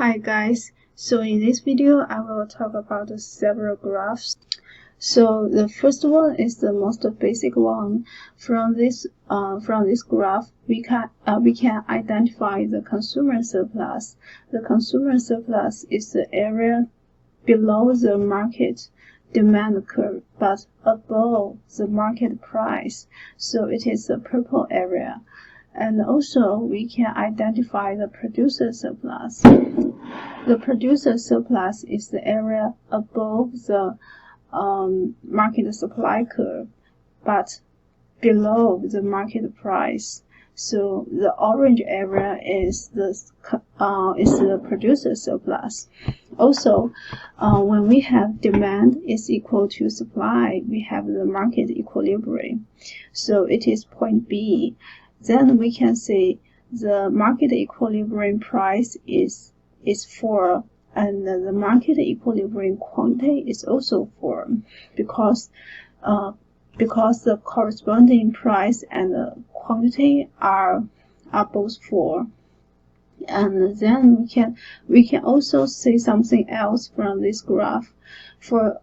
Hi guys, so in this video I will talk about several graphs. So the first one is the most basic one. From this graph we can identify the consumer surplus. The consumer surplus is the area below the market demand curve but above the market price, so it is the purple area. And also we can identify the producer surplus. The producer surplus is the area above the market supply curve but below the market price. So the orange area is the producer surplus. Also, when we have demand is equal to supply, we have the market equilibrium. So it is point B. Then we can say the market equilibrium price is 4, and the market equilibrium quantity is also 4 because the corresponding price and the quantity are both 4. And then we can also say something else from this graph. For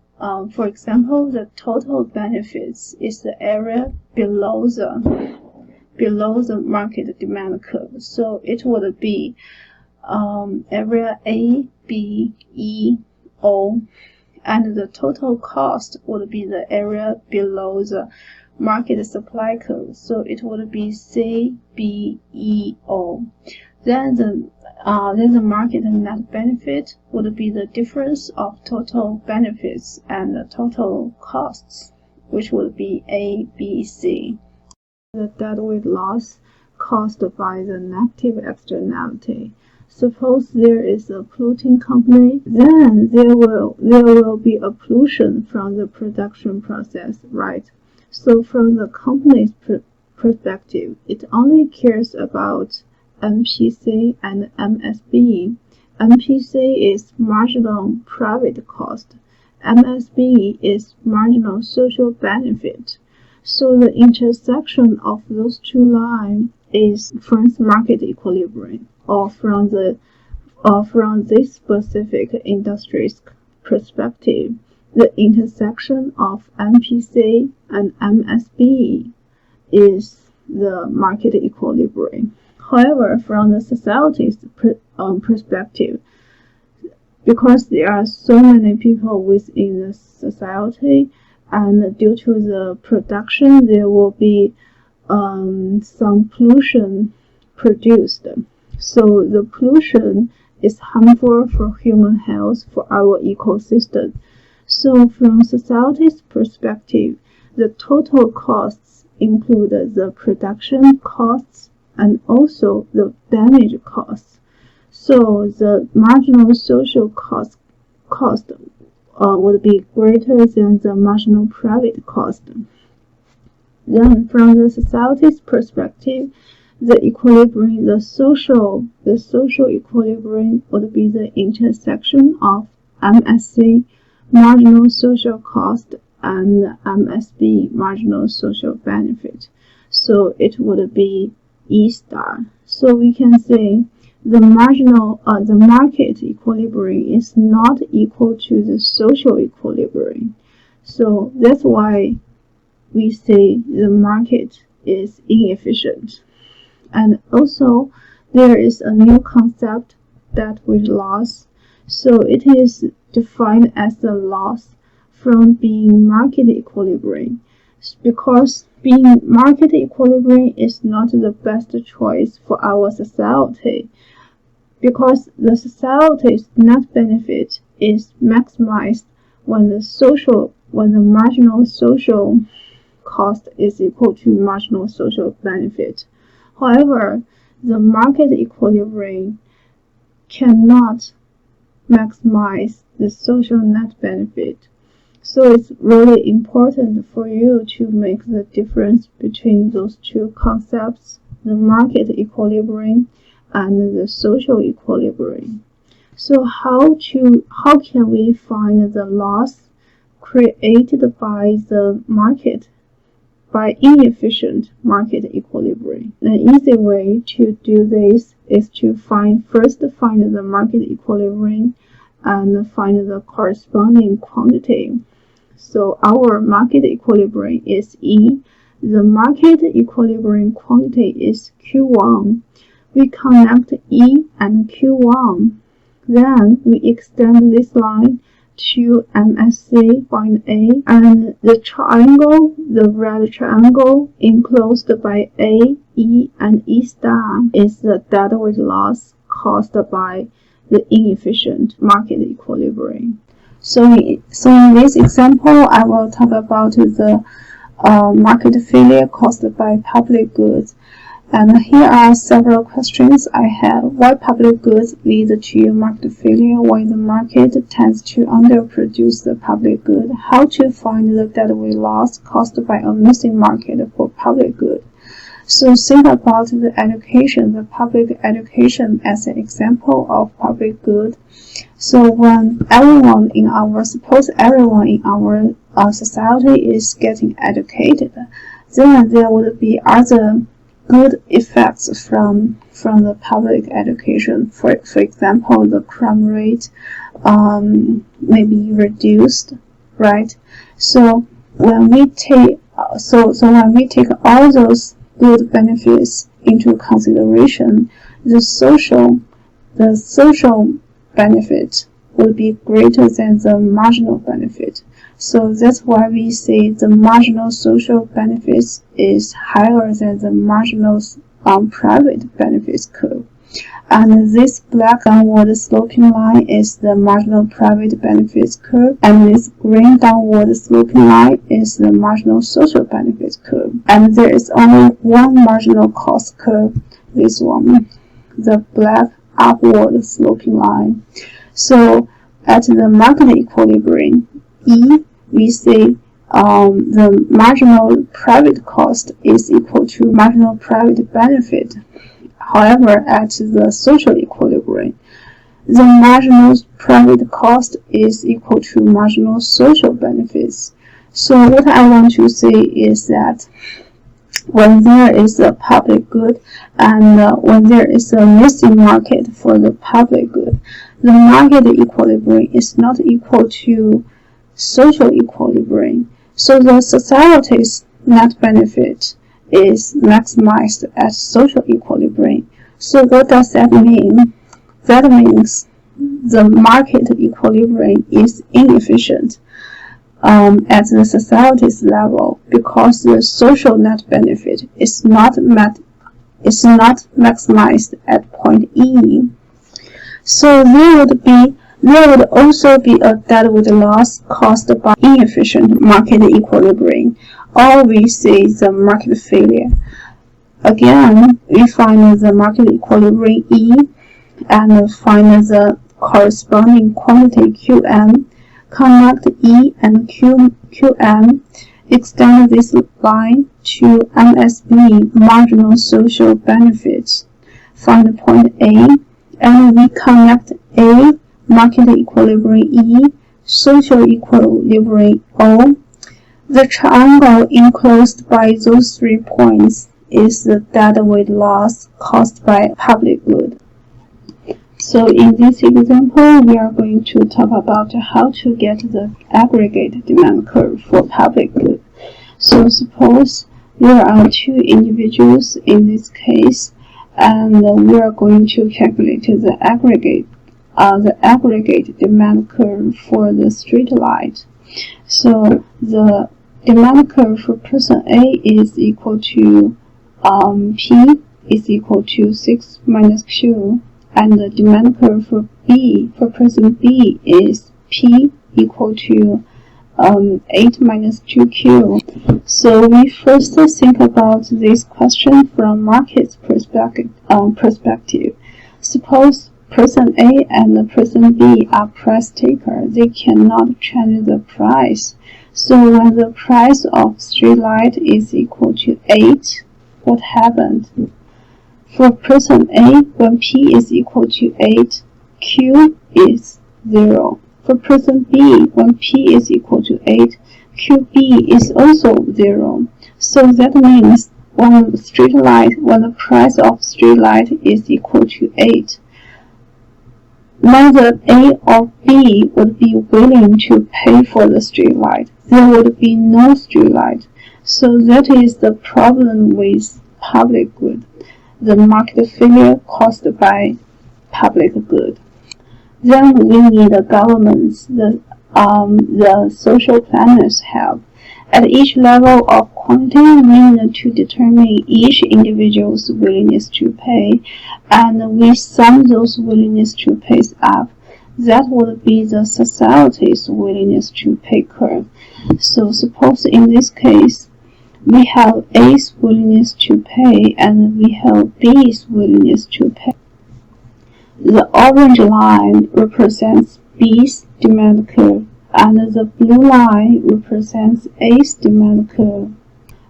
example, the total benefits is the area below the market demand curve. So it would be area A, B, E, O, and the total cost would be the area below the market supply curve. So it would be C, B, E, O. Then the market net benefit would be the difference of total benefits and the total costs, which would be A, B, C. The deadweight loss caused by the negative externality. Suppose there is a polluting company, then there will be a pollution from the production process, right? So from the company's perspective, it only cares about MPC and MSB. MPC is marginal private cost. MSB is marginal social benefit. So the intersection of those two lines is from market equilibrium, or from this specific industry's perspective, the intersection of MPC and MSB is the market equilibrium. However, from the society's perspective, because there are so many people within the society, and due to the production, there will be some pollution produced. So the pollution is harmful for human health, for our ecosystem. So from society's perspective, the total costs include the production costs and also the damage costs. So the marginal social cost would be greater than the marginal private cost. Then from the society's perspective, the social equilibrium would be the intersection of MSC, marginal social cost, and MSB, marginal social benefit. So it would be E star. So we can say the market equilibrium is not equal to the social equilibrium. So that's why we say the market is inefficient. And also there is a new concept, deadweight loss. So it is defined as the loss from being market equilibrium, because being market equilibrium is not the best choice for our society, because the society's net benefit is maximized when the marginal social cost is equal to marginal social benefit. However, the market equilibrium cannot maximize the social net benefit. So it's really important for you to make the difference between those two concepts, the market equilibrium and the social equilibrium. So how can we find the loss created by the market by inefficient market equilibrium. An easy way to do this is to first find the market equilibrium and find the corresponding quantity. So our market equilibrium is E. The market equilibrium quantity is Q1. We connect E and Q1. Then we extend this line to MSC point A, and the triangle, the red triangle enclosed by A, E, and E star is the deadweight loss caused by the inefficient market equilibrium. So in this example, I will talk about the market failure caused by public goods. And here are several questions I have. Why public goods lead to market failure? Why the market tends to underproduce the public good? How to find the deadweight loss caused by a missing market for public good? So think about the education, the public education as an example of public good. So when suppose everyone in our society is getting educated, then there would be other good effects from the public education. For example, the crime rate may be reduced, right? So when we take all those good benefits into consideration, the social benefit will be greater than the marginal benefit. So that's why we say the marginal social benefits is higher than the marginal private benefits curve. And this black downward sloping line is the marginal private benefits curve, and this green downward sloping line is the marginal social benefits curve. And there is only one marginal cost curve, this one, the black upward sloping line. So at the market equilibrium, E, we say the marginal private cost is equal to marginal private benefit. However, at the social equilibrium, the marginal private cost is equal to marginal social benefits. So what I want to say is that when there is a public good and when there is a missing market for the public good, the market equilibrium is not equal to social equilibrium. So the society's net benefit is maximized at social equilibrium. So what does that mean? That means the market equilibrium is inefficient at the society's level because the social net benefit is not maximized at point E. So there would also be a deadweight loss caused by inefficient market equilibrium, or we say the market failure. Again, we find the market equilibrium E and find the corresponding quantity Qm, connect E and Qm, extend this line to MSB, marginal social benefits, find point A, and we connect A, market equilibrium E, social equilibrium O. The triangle enclosed by those 3 points is the deadweight loss caused by public good. So in this example, we are going to talk about how to get the aggregate demand curve for public good. So suppose there are 2 individuals in this case, and we are going to calculate the aggregate demand curve for the street light. So the demand curve for person A is equal to P is equal to 6 minus Q, and the demand curve for person B is P equal to 8 minus 2Q. So we first think about this question from market's perspective. Suppose person A and person B are price takers. They cannot change the price. So when the price of street light is equal to 8, what happened? For person A, when P is equal to 8, Q is 0. For person B, when P is equal to 8, QB is also 0. So that means when the price of street light is equal to 8, neither A or B would be willing to pay for the street light. There would be no street light. So that is the problem with public good, the market failure caused by public good. Then we need the government's, the social planners' help. At each level of quantity, we need to determine each individual's willingness to pay, and we sum those willingness to pay up. That would be the society's willingness to pay curve. So suppose in this case, we have A's willingness to pay and we have B's willingness to pay. The orange line represents B's demand curve, and the blue line represents A's demand curve.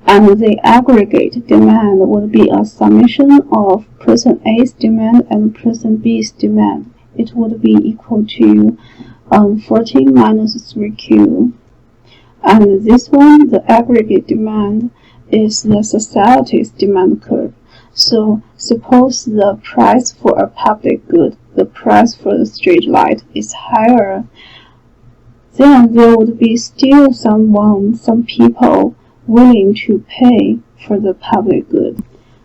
And the aggregate demand would be a summation of person A's demand and person B's demand. It would be equal to 14 minus 3Q. And this one, the aggregate demand, is the society's demand curve. So suppose the price for a public good, the price for the street light, is higher, then there would be still some people willing to pay for the public good.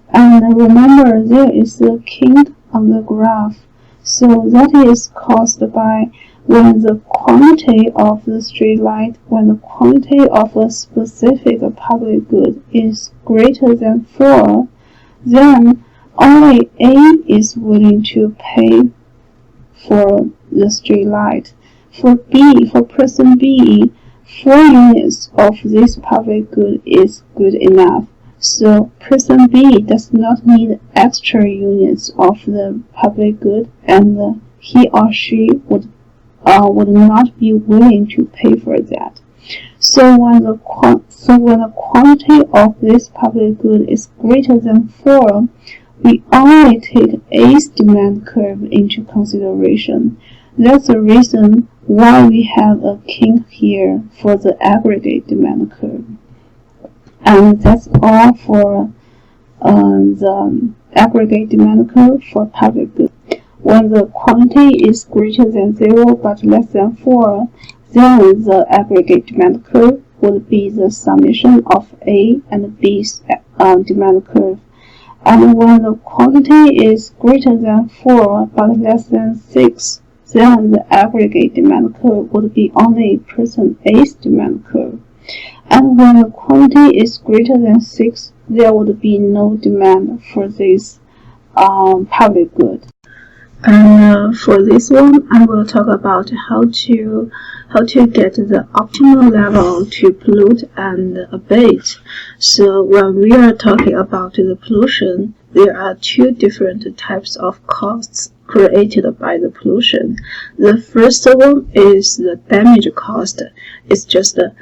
And remember, there is a kink on the graph. So that is caused by when the quantity of the street light, when the quantity of a specific public good is greater than 4, then only A is willing to pay for the street light. For person B, 4 units of this public good is good enough. So person B does not need extra units of the public good, and he or she would not be willing to pay for that. So when the quantity of this public good is greater than 4, we only take A's demand curve into consideration. That's the reason why we have a kink here for the aggregate demand curve. And that's all for the aggregate demand curve for public goods. When the quantity is greater than 0 but less than 4, then the aggregate demand curve would be the summation of A and B's demand curve. And when the quantity is greater than 4 but less than 6, then the aggregate demand curve would be only person A's demand curve. And when the quantity is greater than 6, there would be no demand for this public good. And for this one, I will talk about how to get the optimal level to pollute and abate. So when we are talking about the pollution, there are 2 different types of costs created by the pollution. The first one is the damage cost. It's just the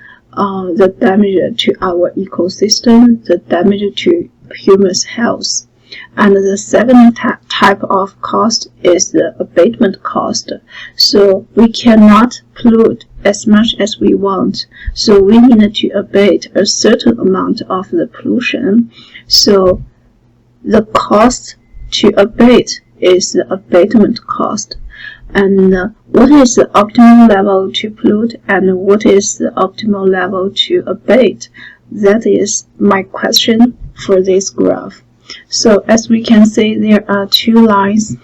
damage to our ecosystem, the damage to humans' health. And the second type of cost is the abatement cost. So we cannot pollute as much as we want. So we need to abate a certain amount of the pollution. So the cost to abate is the abatement cost. And what is the optimal level to pollute and what is the optimal level to abate? That is my question for this graph. So as we can see, there are 2 lines.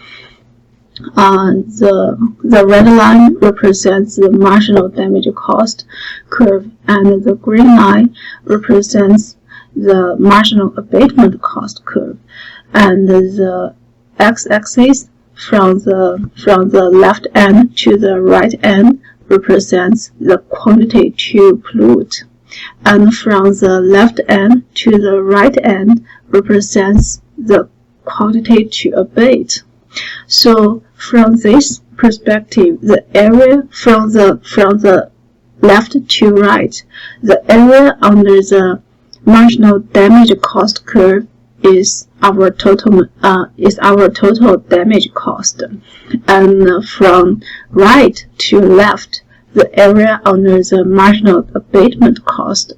The red line represents the marginal damage cost curve, and the green line represents the marginal abatement cost curve. And the x-axis from the left end to the right end represents the quantity to pollute, and from the left end to the right end represents the quantity to abate. So from this perspective, the area from the left to right, the area under the marginal damage cost curve is our total damage cost, and from right to left, the area under the marginal abatement cost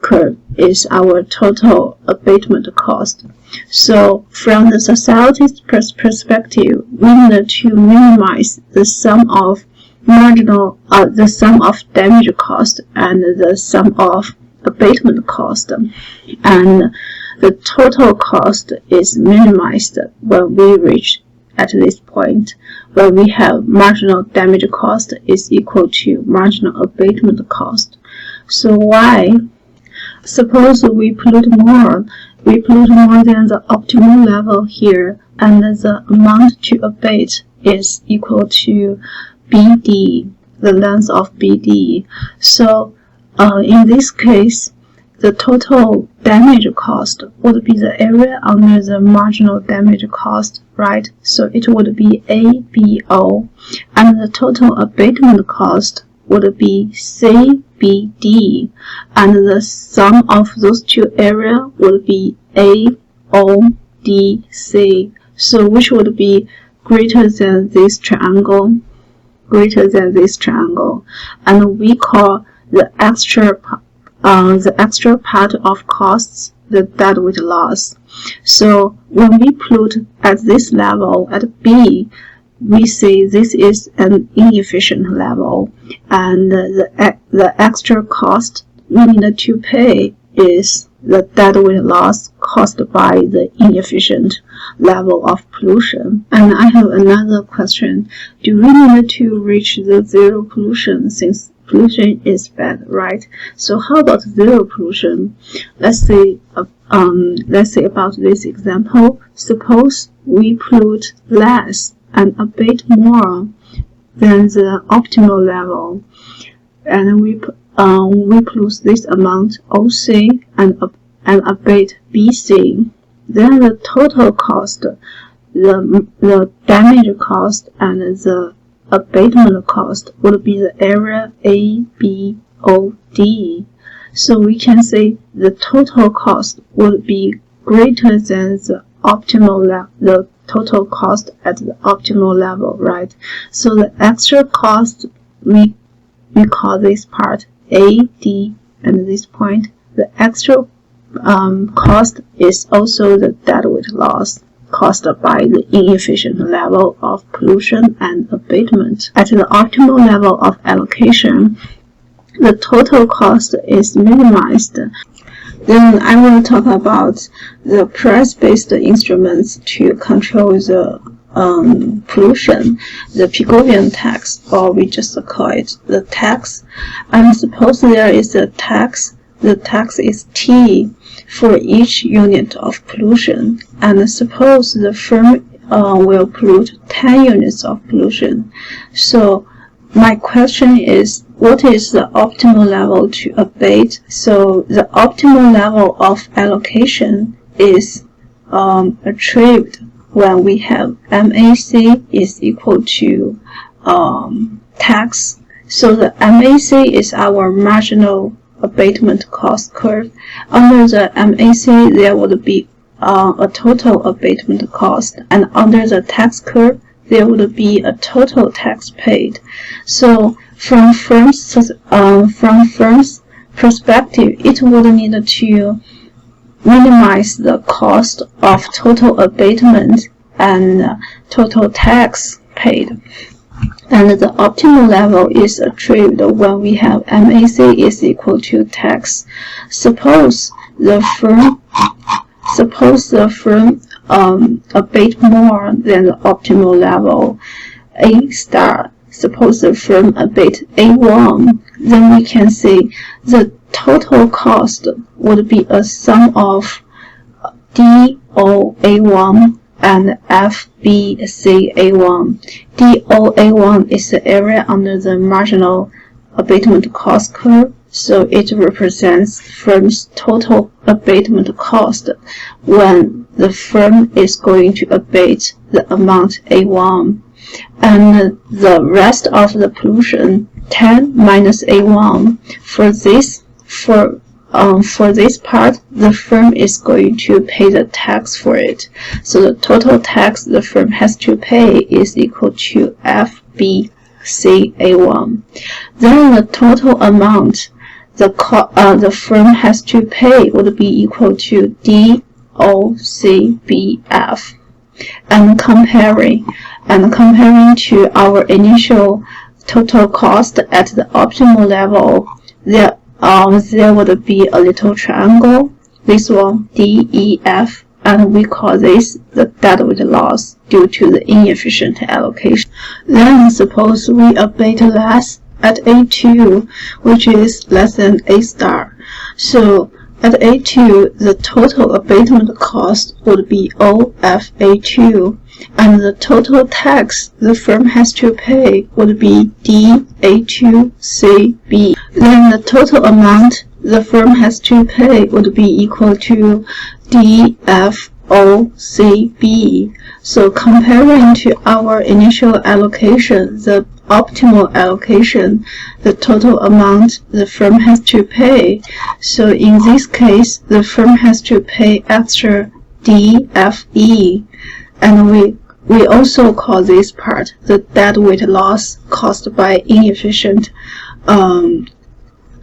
curve is our total abatement cost. So from the society's perspective, we need to minimize the sum of the sum of damage cost and the sum of abatement cost, and the total cost is minimized when we reach at this point, where we have marginal damage cost is equal to marginal abatement cost. So why? Suppose we pollute more than the optimal level here, and the amount to abate is equal to BD, the length of BD. So in this case, the total damage cost would be the area under the marginal damage cost, right? So it would be ABO, and the total abatement cost would be CBD, and the sum of those two areas would be AODC. So which would be greater than this triangle, and we call the extra part of costs the deadweight loss. So when we plot at this level, at B, we say this is an inefficient level, and the extra cost we need to pay is the deadweight loss caused by the inefficient level of pollution. And I have another question. Do we need to reach the zero pollution, since pollution is bad, right? So how about zero pollution? Let's say about this example. Suppose we pollute less and abate more than the optimal level, and we pollute this amount OC and abate BC. Then the total cost, the damage cost and the abatement cost would be the area ABOD. So we can say the total cost would be greater than the total cost at the optimal level, right? So the extra cost, we call this part AD, and this point, the extra cost is also the deadweight loss caused by the inefficient level of pollution and abatement. At the optimal level of allocation, the total cost is minimized. Then I will talk about the price-based instruments to control the pollution, the Pigovian tax, or we just call it the tax. And suppose there is a tax, the tax is T for each unit of pollution, and suppose the firm will pollute 10 units of pollution. So my question is, what is the optimal level to abate? So the optimal level of allocation is achieved when we have MAC is equal to tax. So the MAC is our marginal abatement cost curve. Under the MAC, there would be a total abatement cost, and under the tax curve, there would be a total tax paid. So from firm's perspective, it would need to minimize the cost of total abatement and total tax paid. And the optimal level is achieved when we have MAC is equal to tax. Suppose the firm abate more than the optimal level, A star. Suppose the firm abate A1, then we can say the total cost would be a sum of DOA1 and FBCA1. DOA1 is the area under the marginal abatement cost curve, so it represents firm's total abatement cost when the firm is going to abate the amount A1. And the rest of the pollution, 10 minus A1, for this part, the firm is going to pay the tax for it. So the total tax the firm has to pay is equal to FBCA1. Then the total amount the firm has to pay would be equal to DOCBF. And comparing to our initial total cost at the optimal level, there would be a little triangle, this one DEF, and we call this the deadweight loss due to the inefficient allocation. Then suppose we abate less at A2, which is less than A star. So at A2, the total abatement cost would be OFA2, and the total tax the firm has to pay would be DA2CB. Then the total amount the firm has to pay would be equal to DFOCB. So comparing to our initial allocation, the optimal allocation, the total amount the firm has to pay. So in this case, the firm has to pay extra DFE, and we also call this part the deadweight loss caused by inefficient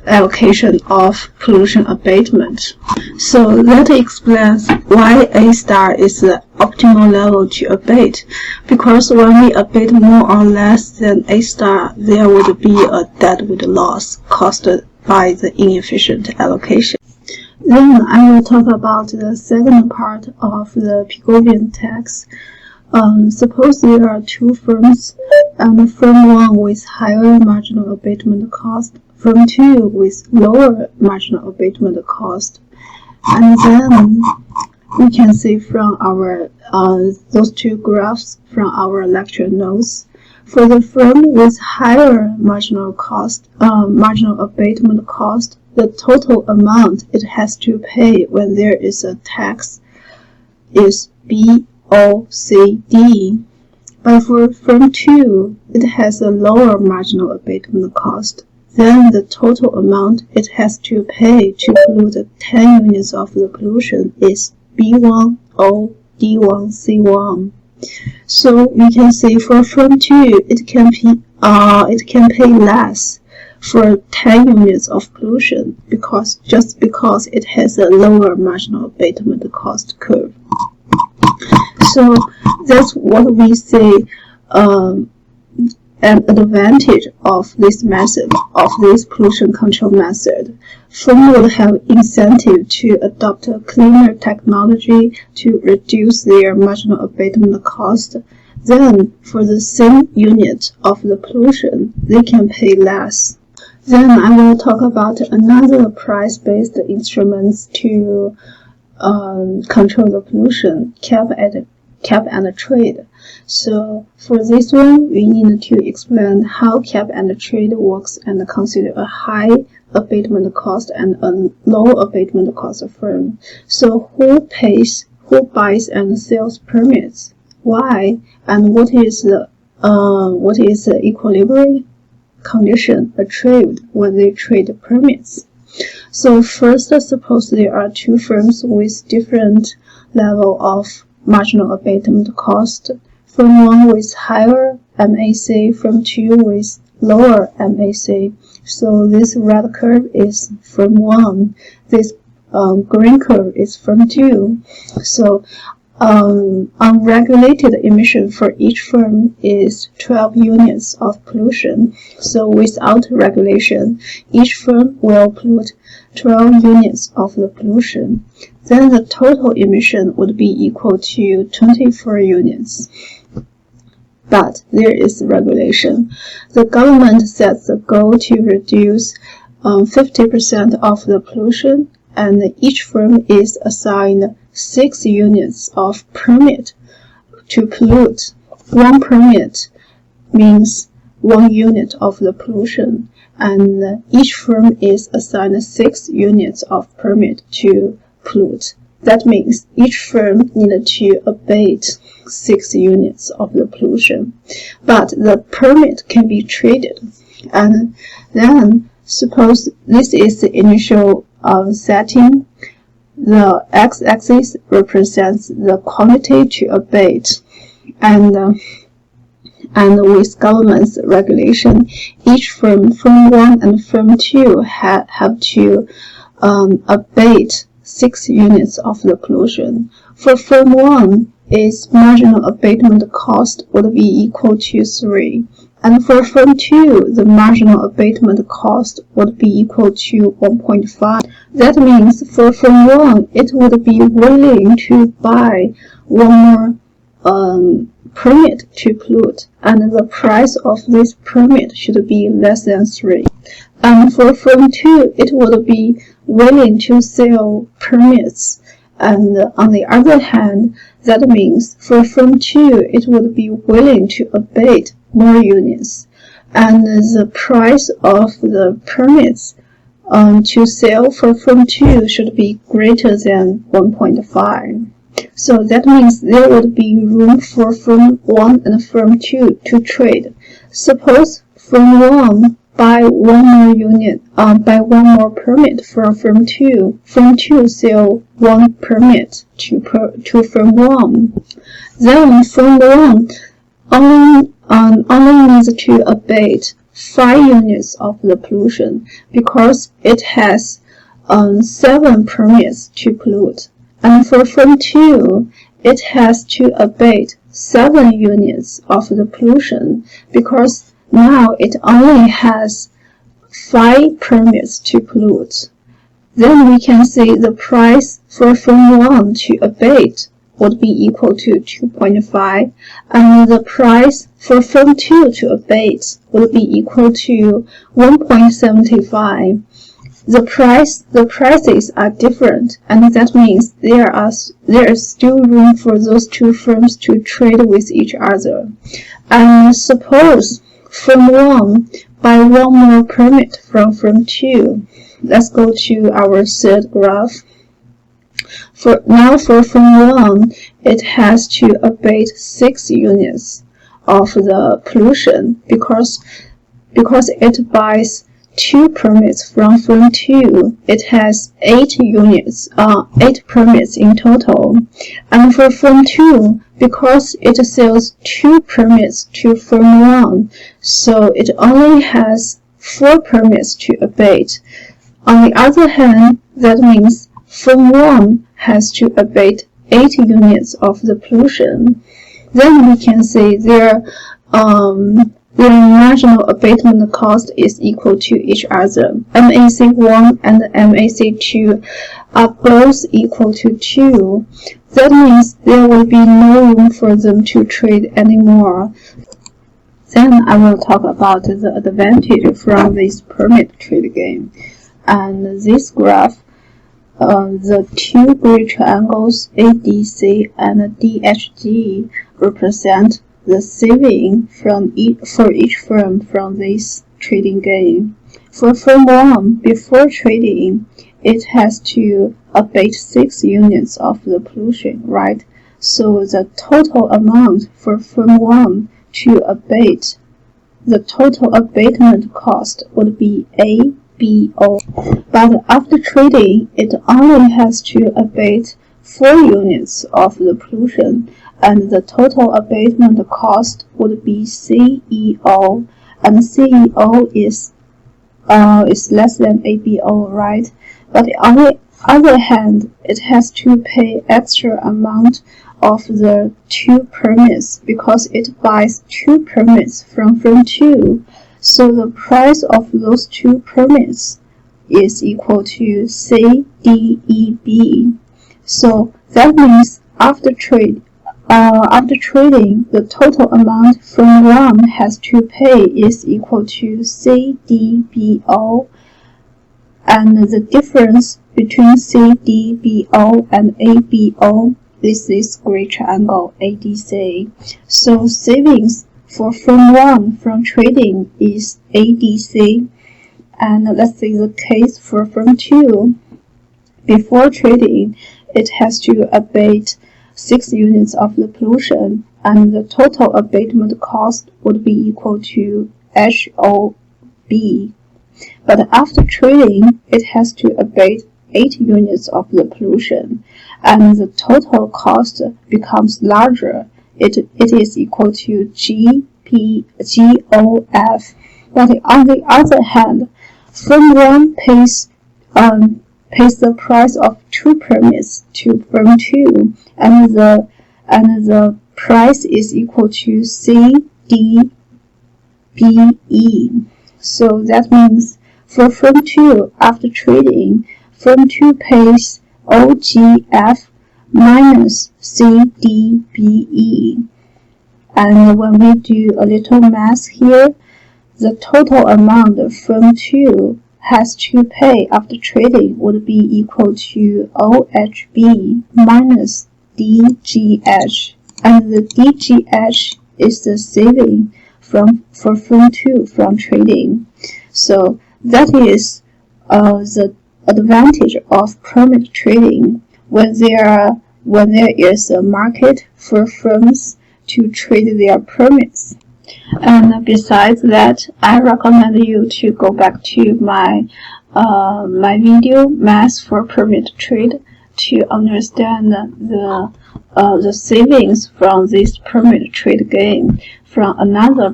allocation of pollution abatement. So that explains why A star is the optimal level to abate, because when we abate more or less than A star, there would be a deadweight loss caused by the inefficient allocation. Then I will talk about the second part of the Pigovian tax. Suppose there are two firms, and firm 1 with higher marginal abatement cost, firm 2 with lower marginal abatement cost. And then we can see from our those two graphs from our lecture notes, for the firm with higher marginal abatement cost, the total amount it has to pay when there is a tax is BOCD. But for firm 2, it has a lower marginal abatement cost. Then the total amount it has to pay to pollute 10 units of the pollution is B1O D1C1. So we can see for firm 2, it can pay less for 10 units of pollution just because it has a lower marginal abatement cost curve. So that's what we say an advantage of this method, of this pollution control method. Firms would have incentive to adopt a cleaner technology to reduce their marginal abatement cost. Then, for the same unit of the pollution, they can pay less. Then I will talk about another price-based instruments to control the pollution, cap and trade. So for this one, we need to explain how cap and trade works and consider a high abatement cost and a low abatement cost firm. So who buys and sells permits? Why? And what is the equilibrium condition achieved when they trade permits? So first, suppose there are two firms with different level of marginal abatement cost. Firm 1 with higher MAC, firm 2 with lower MAC. So this red curve is firm 1. This green curve is firm 2. So unregulated emission for each firm is 12 units of pollution. So without regulation, each firm will pollute 12 units of the pollution. Then the total emission would be equal to 24 units. But there is regulation. The government sets the goal to reduce 50% of the pollution, and each firm is assigned 6 units of permit to pollute. One permit means 1 unit of the pollution, and each firm is assigned 6 units of permit to pollute. That means each firm needed to abate 6 units of the pollution. But the permit can be traded. And then suppose this is the initial setting. The x-axis represents the quantity to abate, and And with government's regulation, each firm 1 and firm 2 have to abate 6 units of the pollution. For firm 1, its marginal abatement cost would be equal to 3. And for firm 2, the marginal abatement cost would be equal to 1.5. That means for firm 1, it would be willing to buy one more permit to pollute, and the price of this permit should be less than 3. And for firm 2, it would be willing to sell permits. And on the other hand, that means for firm 2, it would be willing to abate more units. And the price of the permits to sell for firm 2 should be greater than 1.5. So that means there would be room for firm 1 and firm 2 to trade. Suppose firm 1 buy one more permit from firm 2. Firm 2 sell one permit to firm 1. Then firm 1 only needs to abate 5 units of the pollution because it has 7 permits to pollute. And for firm 2, it has to abate 7 units of the pollution because now it only has 5 permits to pollute. Then we can see the price for firm 1 to abate would be equal to 2.5, and the price for firm 2 to abate would be equal to 1.75. The prices are different, and that means there is still room for those two firms to trade with each other. And suppose firm 1 buy one more permit from firm 2. Let's go to our third graph. For firm 1, it has to abate 6 units of the pollution because it buys 2 permits from firm 2. It has 8 permits in total. And for firm 2, because it sells 2 permits to firm 1, so it only has 4 permits to abate. On the other hand, that means firm 1 has to abate 8 units of the pollution. Then we can say their marginal abatement cost is equal to each other. MAC1 and MAC2 are both equal to 2. That means there will be no room for them to trade anymore. Then I will talk about the advantage from this permit trade game. And this graph, the 2 gray triangles ADC and DHG represent the saving for each firm from this trading game. For firm 1, before trading, it has to abate 6 units of the pollution, right? So the total amount for firm 1 to abate, the total abatement cost would be ABO. But after trading, it only has to abate 4 units of the pollution, and the total abatement cost would be CEO, and CEO is less than ABO, right? But on the other hand, it has to pay extra amount of the 2 permits because it buys 2 permits from firm 2. So the price of those 2 permits is equal to CDEB. So that means after trading, the total amount firm 1 has to pay is equal to CDBO, and the difference between CDBO and ABO is this gray triangle ADC. So savings for firm 1 from trading is ADC, and let's see the case for firm 2. Before trading, it has to abate 6 units of the pollution, and the total abatement cost would be equal to HOB. But after trading, it has to abate 8 units of the pollution, and the total cost becomes larger. It is equal to GP. GOF. But on the other hand, firm 1 pays the price of 2 permits to firm 2, and the price is equal to CDBE. So that means for firm 2, after trading, firm 2 pays OGF minus CDBE. And when we do a little math here, the total amount firm 2 has to pay after trading would be equal to OHB minus DGH. And the DGH is the saving for firm 2 from trading. So that is the advantage of permit trading when there is a market for firms to trade their permits. And besides that, I recommend you to go back to my video Math for Permit Trade to understand the savings from this permit trade game from another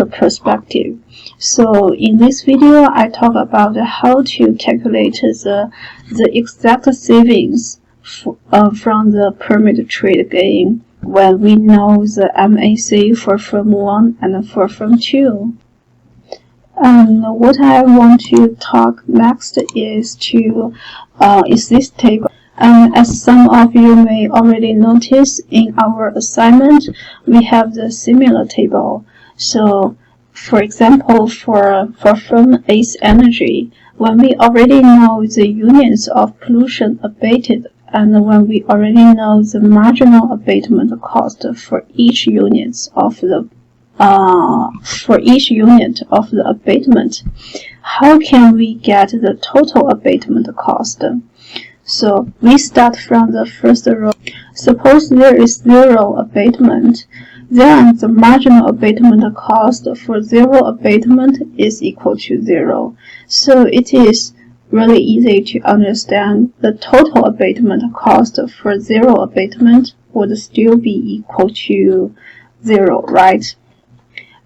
perspective. So in this video, I talk about how to calculate the exact savings from the permit trade game when we know the MAC for firm 1 and for firm 2. And what I want to talk next is this table. And as some of you may already notice, in our assignment, we have the similar table. So, for example, for firm Ace Energy, when we already know the units of pollution abated, and when we already know the marginal abatement cost for each unit of the abatement, how can we get the total abatement cost? So we start from the first row. Suppose there is 0 abatement, then the marginal abatement cost for 0 abatement is equal to 0. So it is really easy to understand the total abatement cost for 0 abatement would still be equal to 0, right?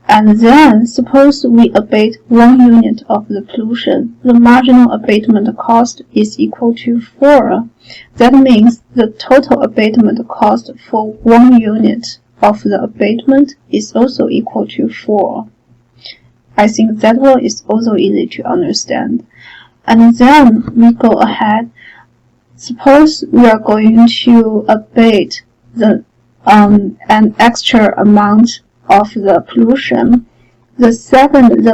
And then suppose we abate 1 unit of the pollution, the marginal abatement cost is equal to 4. That means the total abatement cost for 1 unit of the abatement is also equal to 4. I think that one is also easy to understand. And then we go ahead. Suppose we are going to abate an extra amount of the pollution. The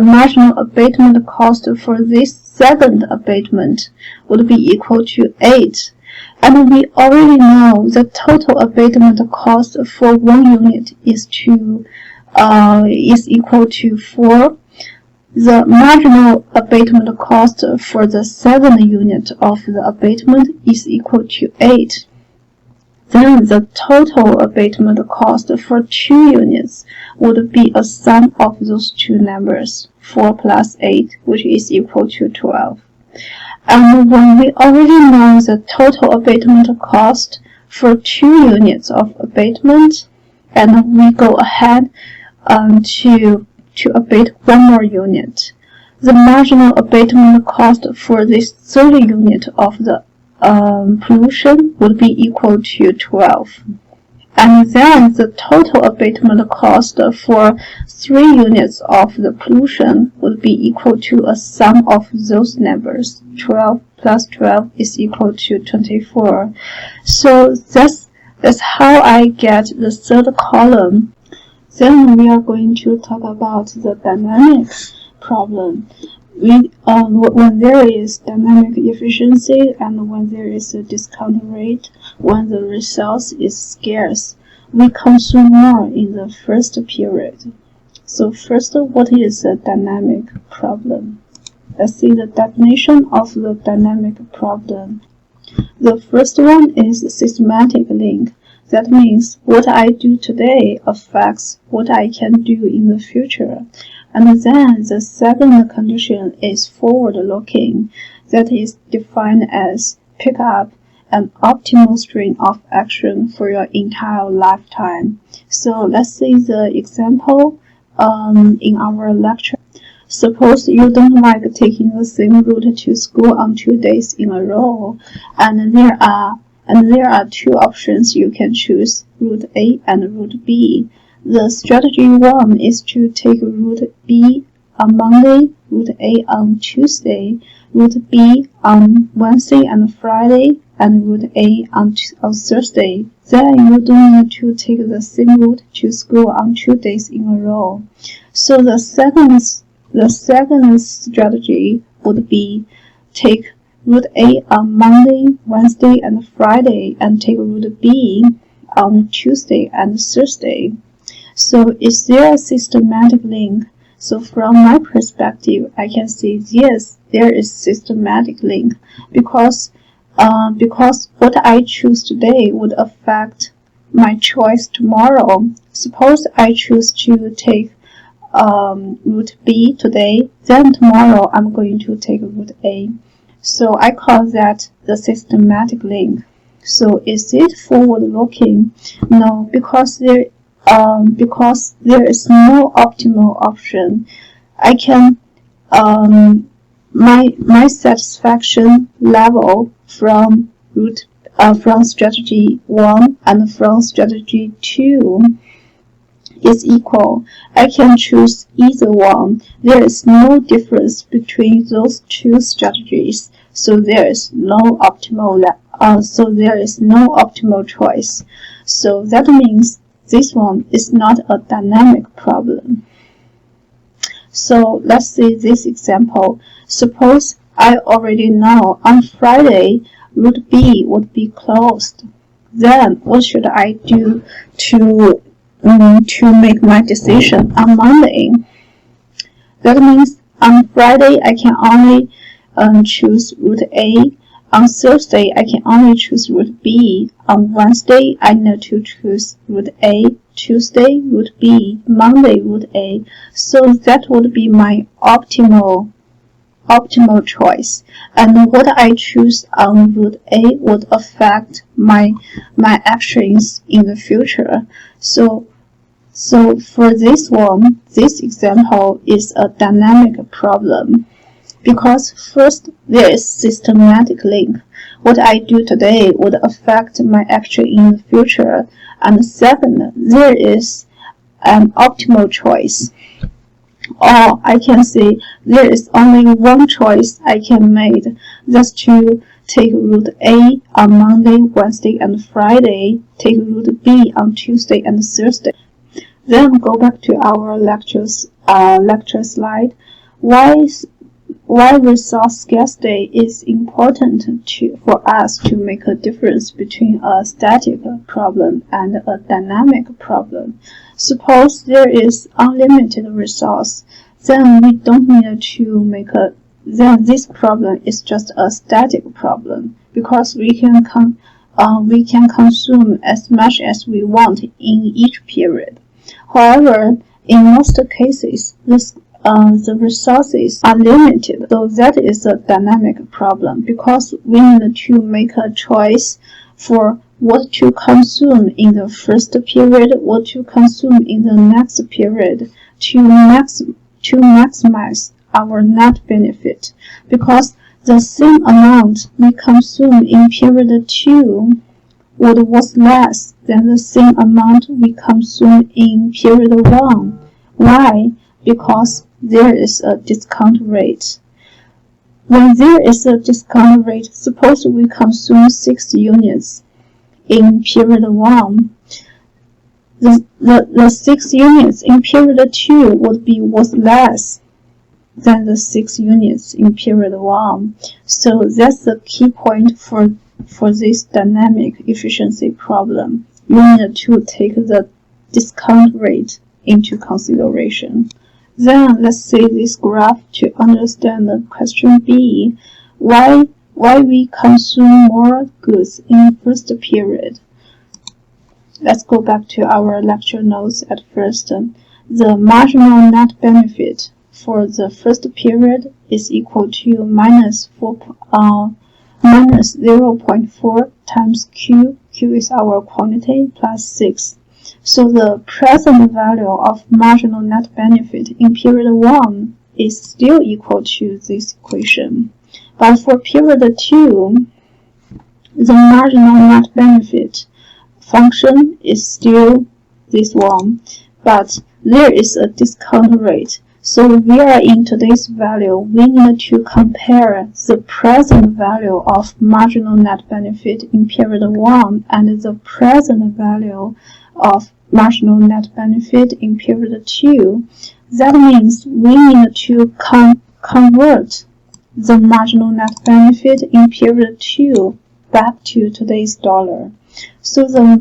marginal abatement cost for this second abatement would be equal to 8. And we already know the total abatement cost for 1 unit is equal to 4. The marginal abatement cost for the 7th unit of the abatement is equal to 8. Then the total abatement cost for 2 units would be a sum of those two numbers, 4 plus 8, which is equal to 12. And when we already know the total abatement cost for 2 units of abatement, and we go ahead to abate 1 more unit, the marginal abatement cost for this 3rd unit of the pollution would be equal to 12. And then the total abatement cost for 3 units of the pollution would be equal to a sum of those numbers. 12 plus 12 is equal to 24. So that's how I get the 3rd column. Then we are going to talk about the dynamic problem. When there is dynamic efficiency and when there is a discount rate, when the resource is scarce, we consume more in the first period. So first, what is a dynamic problem? Let's see the definition of the dynamic problem. The first one is systematic link. That means what I do today affects what I can do in the future. And then the second condition is forward-looking. That is defined as pick up an optimal string of action for your entire lifetime. So let's see the example in our lecture. Suppose you don't like taking the same route to school on 2 days in a row, and there are two options you can choose, route A and route B. The strategy 1 is to take route B on Monday, route A on Tuesday, route B on Wednesday and Friday, and route A on Thursday. Then you don't need to take the same route to school on 2 days in a row. So the second strategy would be take route A on Monday, Wednesday, and Friday, and take route B on Tuesday and Thursday. So is there a systematic link? So from my perspective, I can say yes, there is systematic link because what I choose today would affect my choice tomorrow. Suppose I choose to take route B today, then tomorrow I'm going to take route A. So I call that the systematic link. So is it forward-looking? No, because there is no optimal option. I can my satisfaction level from strategy 1 and from strategy 2 is equal. I can choose either one. There is no difference between those two strategies, so there is no optimal choice. So that means this one is not a dynamic problem. So let's see this example. Suppose I already know on Friday route B would be closed. Then what should I do to make my decision on Monday? That means on Friday I can only choose route A. On Thursday I can only choose route B. On Wednesday I need to choose route A. Tuesday route B. Monday route A. So that would be my optimal choice, and what I choose on route A would affect my actions in the future. So for this one, this example is a dynamic problem because first there is systematic link. What I do today would affect my action in the future, and second, there is an optimal choice. Or I can say there is only one choice I can make, that's to take route A on Monday, Wednesday, and Friday, take route B on Tuesday and Thursday. Then go back to our lecture slide. Why resource scarcity is important for us to make a difference between a static problem and a dynamic problem. Suppose there is unlimited resource, then we don't need to then this problem is just a static problem because we can consume as much as we want in each period. However, in most cases, the resources are limited, so that is a dynamic problem because we need to make a choice for what to consume in the first period, what to consume in the next period to maximize our net benefit, because the same amount we consume in period 2 would worth less than the same amount we consume in period 1. Why? Because there is a discount rate. When there is a discount rate, suppose we consume 6 units in period 1. The 6 units in period 2 would be worth less than the 6 units in period 1. So that's the key point for this dynamic efficiency problem. You need to take the discount rate into consideration. Then let's see this graph to understand the question B. Why we consume more goods in the first period? Let's go back to our lecture notes at first. The marginal net benefit for the first period is equal to minus 4 minus 0.4 times Q. Q is our quantity plus 6. So the present value of marginal net benefit in period 1 is still equal to this equation. But for period 2, the marginal net benefit function is still this one, but there is a discount rate. So we are in today's value, we need to compare the present value of marginal net benefit in period 1 and the present value of marginal net benefit in period 2. That means we need to convert the marginal net benefit in period 2 back to today's dollar. So when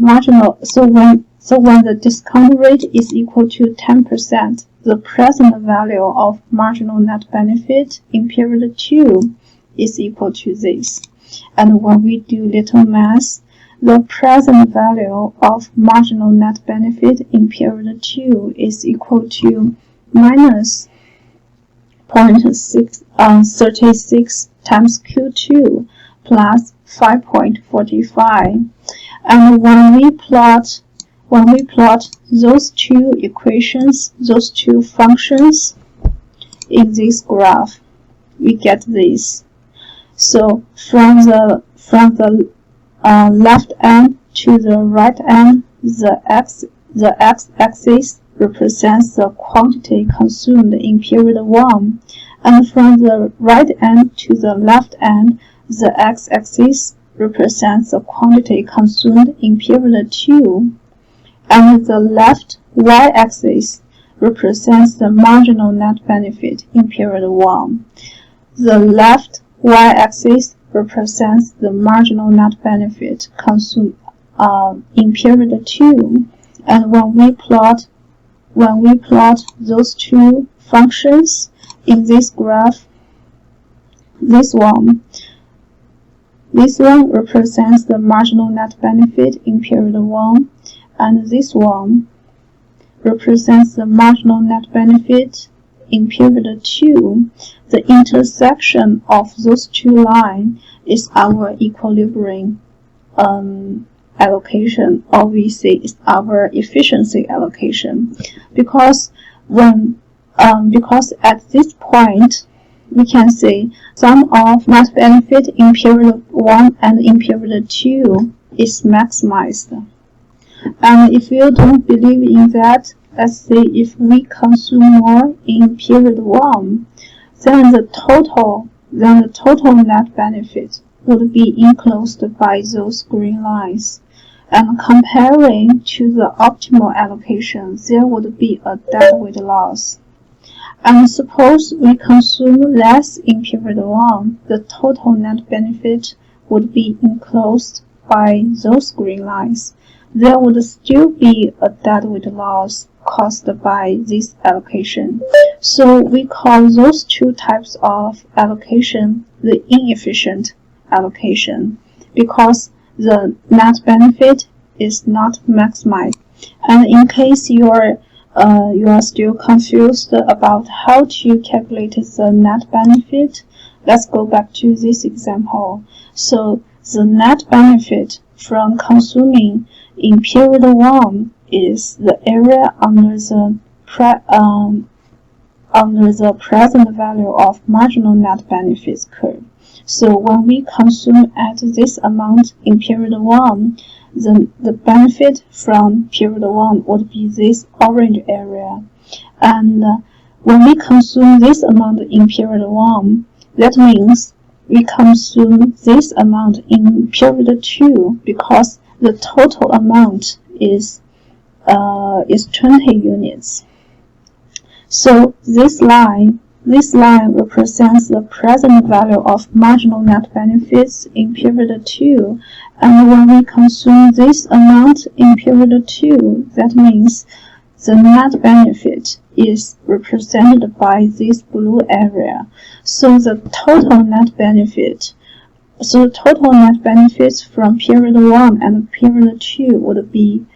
the discount rate is equal to 10%, the present value of marginal net benefit in period 2 is equal to this. And when we do little math, the present value of marginal net benefit in period 2 is equal to minus 0.36 times Q2 plus 5.45. And when we plot those two equations, those two functions in this graph, we get this. So from the left end to the right end, the x-axis represents the quantity consumed in period 1, and from the right end to the left end, the x-axis represents the quantity consumed in period 2, and the left y-axis represents the marginal net benefit in period 1. The left y-axis represents the marginal net benefit consumed in period 2, and when we plot those two functions in this graph, this one represents the marginal net benefit in period 1, and this one represents the marginal net benefit in period 2. The intersection of those two lines is our equilibrium allocation, or we say is our efficiency allocation, because at this point we can say sum of net benefit in period 1 and in period 2 is maximized. And if you don't believe in that, let's say if we consume more in period 1, then the total net benefit would be enclosed by those green lines. And comparing to the optimal allocation, there would be a deadweight loss. And suppose we consume less in period 1, the total net benefit would be enclosed by those green lines. There would still be a deadweight loss caused by this allocation. So we call those two types of allocation the inefficient allocation, because the net benefit is not maximized. And in case you are still confused about how to calculate the net benefit, let's go back to this example. So the net benefit from consuming in period 1 is the area under the present value of marginal net benefits curve. So when we consume at this amount in period 1, the benefit from period 1 would be this orange area. And when we consume this amount in period 1, that means we consume this amount in period 2 because the total amount is 20 units. So this line represents the present value of marginal net benefits in period 2, and when we consume this amount in period 2, that means the net benefit is represented by this blue area. So the total net benefits from period 1 and period 2 would be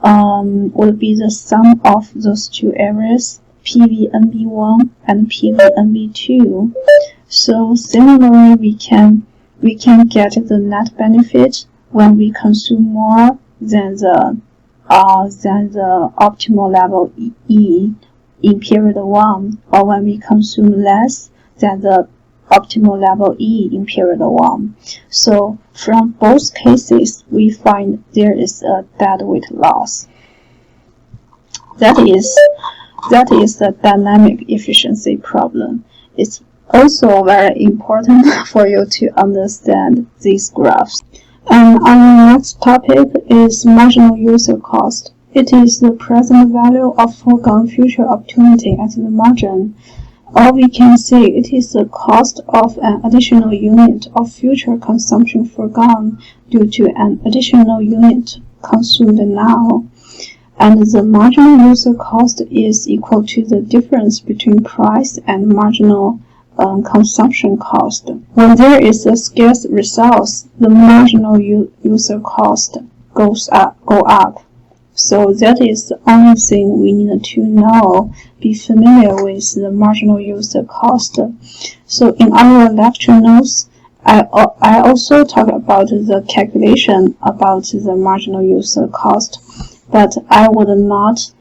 the sum of those two areas, PVNB1 and PVNB2. So similarly, we can we can get the net benefit when we consume more than the optimal level E in period 1, or when we consume less than the optimal level E in period 1. So from both cases, we find there is a deadweight loss. That is the dynamic efficiency problem. It's also very important for you to understand these graphs. And our next topic is marginal user cost. It is the present value of foregone future opportunity at the margin. Or we can say it is the cost of an additional unit of future consumption foregone due to an additional unit consumed now. And the marginal user cost is equal to the difference between price and marginal consumption cost. When there is a scarce resource, the marginal user cost go up. So that is the only thing we need to know. Be familiar with the marginal user cost. So in our lecture notes, I also talk about the calculation about the marginal user cost, but I would not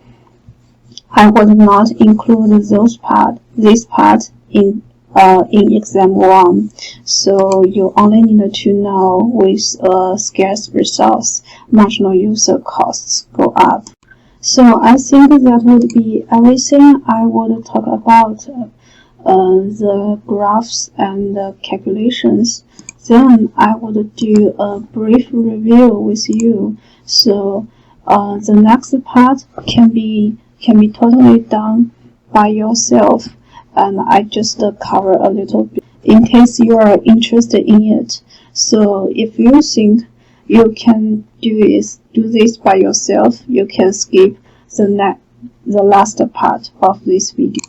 include this part in exam 1. So you only need to know with a scarce resource, marginal user costs go up. So I think that would be everything I would talk about the graphs and the calculations. Then I would do a brief review with you. So the next part can be totally done by yourself, and I just cover a little bit in case you are interested in it. So if you think you can do this by yourself, you can skip the last part of this video.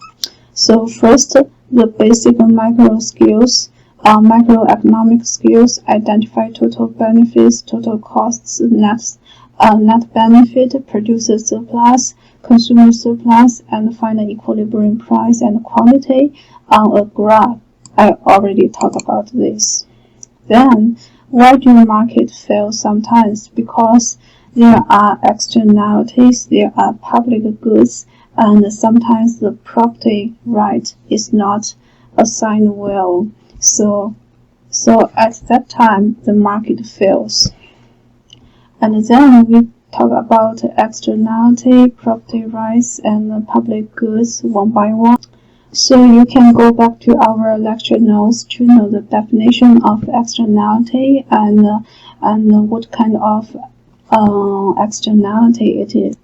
So first, the basic micro skills, microeconomic skills: identify total benefits, total costs, net benefit, producer surplus, consumer surplus, and find an equilibrium price and quantity on a graph. I already talked about this. Then, why do markets fail sometimes? Because there are externalities, there are public goods, and sometimes the property right is not assigned well. So at that time, the market fails. And then we talk about externality, property rights, and public goods one by one. So you can go back to our lecture notes to know the definition of externality and what kind of externality it is.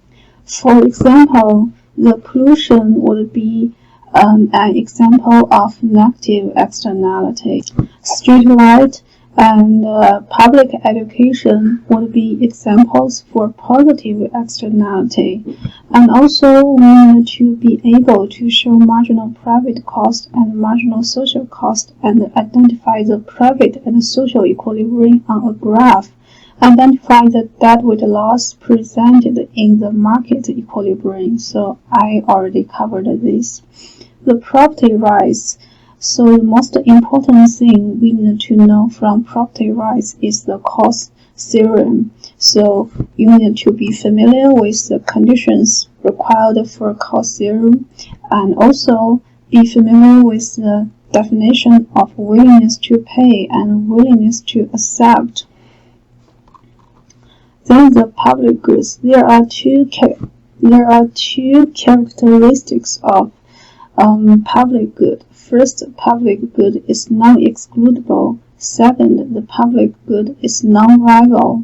For example, the pollution would be an example of negative externality. Street light and public education would be examples for positive externality. And also, we need to be able to show marginal private cost and marginal social cost and identify the private and social equilibrium on a graph. Identify the deadweight loss presented in the market equilibrium. So I already covered this. The property rights. So the most important thing we need to know from property rights is the cost theorem. So you need to be familiar with the conditions required for cost theorem, and also be familiar with the definition of willingness to pay and willingness to accept. Then the public goods. There are two characteristics of public good. First, public good is non-excludable. Second, the public good is non-rival.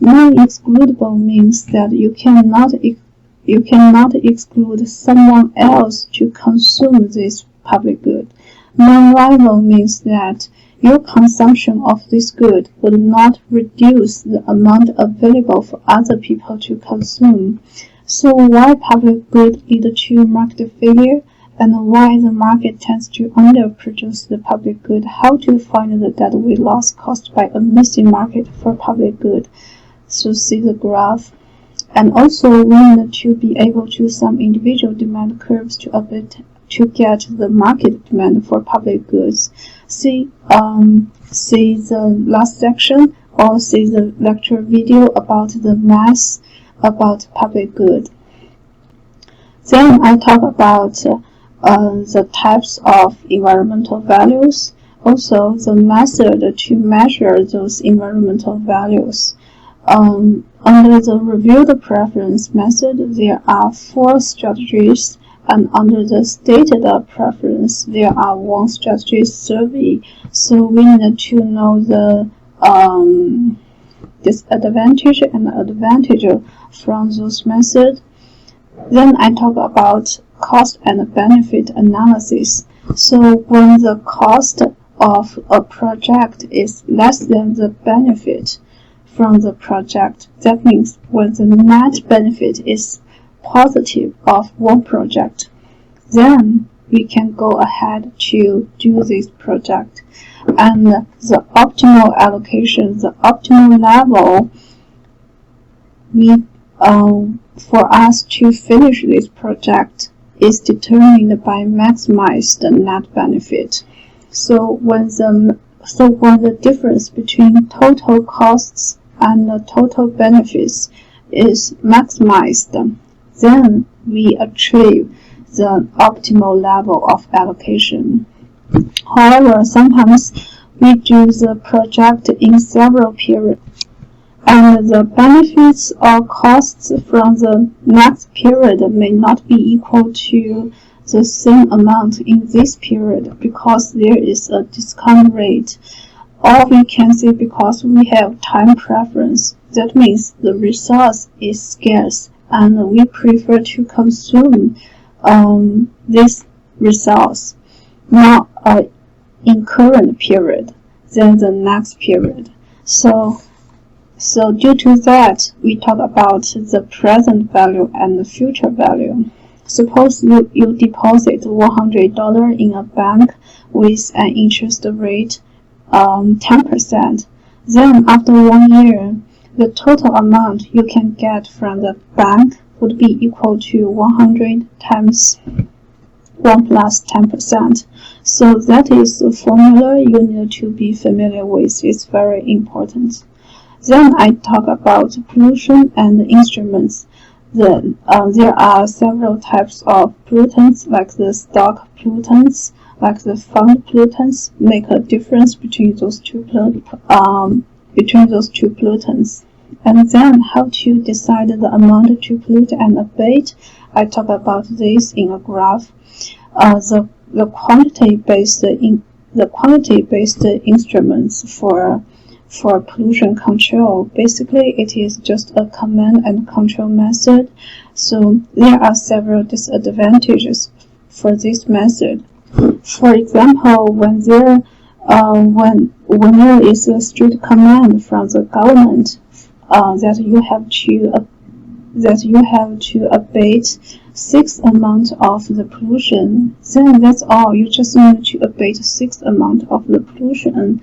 Non-excludable means that you cannot exclude someone else to consume this public good. Non-rival means that your consumption of this good would not reduce the amount available for other people to consume. So why public good lead to market failure? And why the market tends to underproduce the public good? How to find the deadweight loss caused by a missing market for public good? So see the graph. And also we need to be able to sum individual demand curves to to get the market demand for public goods. See the last section, or see the lecture video about the math about public good. Then I talk about the types of environmental values, also the method to measure those environmental values. Under the reviewed preference method, there are 4 strategies, and under the stated preference, there are 1 strategy survey. So we need to know the disadvantage and advantage from those methods. Then I talk about cost and benefit analysis. So when the cost of a project is less than the benefit from the project, that means when the net benefit is positive of one project, then we can go ahead to do this project. And the optimal allocation, the optimal level for us to finish this project is determined by maximize the net benefit. So when the difference between total costs and the total benefits is maximized, then we achieve the optimal level of allocation. However, sometimes we do the project in several periods, and the benefits or costs from the next period may not be equal to the same amount in this period because there is a discount rate. Or we can say because we have time preference, that means the resource is scarce and we prefer to consume this resource not in current period than the next period. So due to that, we talk about the present value and the future value. Suppose you deposit $100 in a bank with an interest rate 10%. Then after 1 year, the total amount you can get from the bank would be equal to 100 times 1 plus 10%. So that is the formula you need to be familiar with. It's very important. Then I talk about pollution and instruments. There are several types of pollutants, like the stock pollutants, like the fund pollutants. Make a difference between those two pollutants. And then how to decide the amount to pollute and abate. I talk about this in a graph. The quantity-based instruments for pollution control, basically it is just a command and control method. So there are several disadvantages for this method. For example, when there is a strict command from the government that you have to abate 6 amount of the pollution, then that's all. You just need to abate 6 amount of the pollution.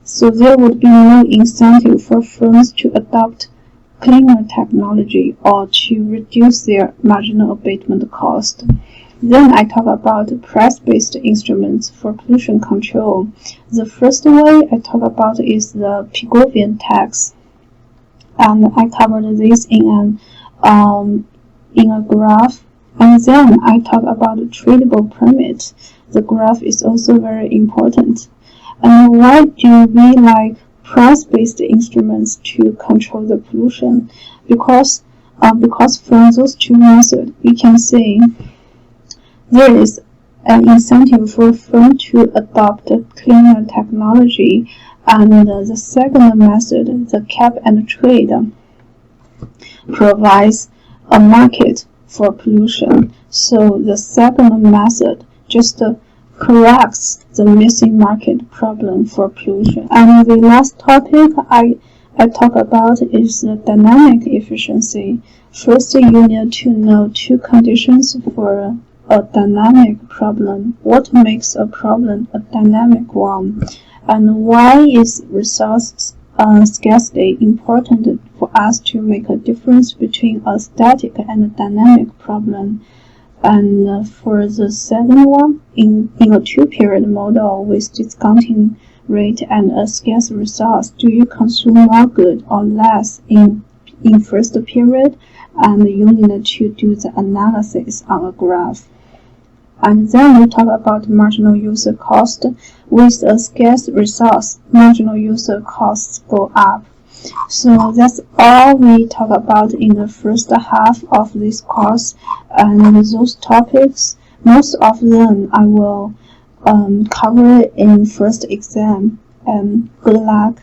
So there would be no incentive for firms to adopt cleaner technology or to reduce their marginal abatement cost. Then I talk about price-based instruments for pollution control. The first way I talk about is the Pigovian tax, and I covered this in a graph. And then I talk about the tradable permit. The graph is also very important. And why do we like price-based instruments to control the pollution? Because from those two methods, we can see there is an incentive for a firm to adopt cleaner technology. And the second method, the cap and trade, provides a market for pollution. So the second method just corrects the missing market problem for pollution. And the last topic I talk about is the dynamic efficiency. First, you need to know 2 conditions for a dynamic problem. What makes a problem a dynamic one? And why is resource scarcity important for us to make a difference between a static and a dynamic problem? And for the second one, in a 2-period model with discounting rate and a scarce resource, do you consume more good or less in first period? And you need to do the analysis on a graph. And then we talk about marginal user cost. With a scarce resource, marginal user costs go up. So that's all we talk about in the first half of this course. And those topics, most of them I will cover in first exam. And good luck.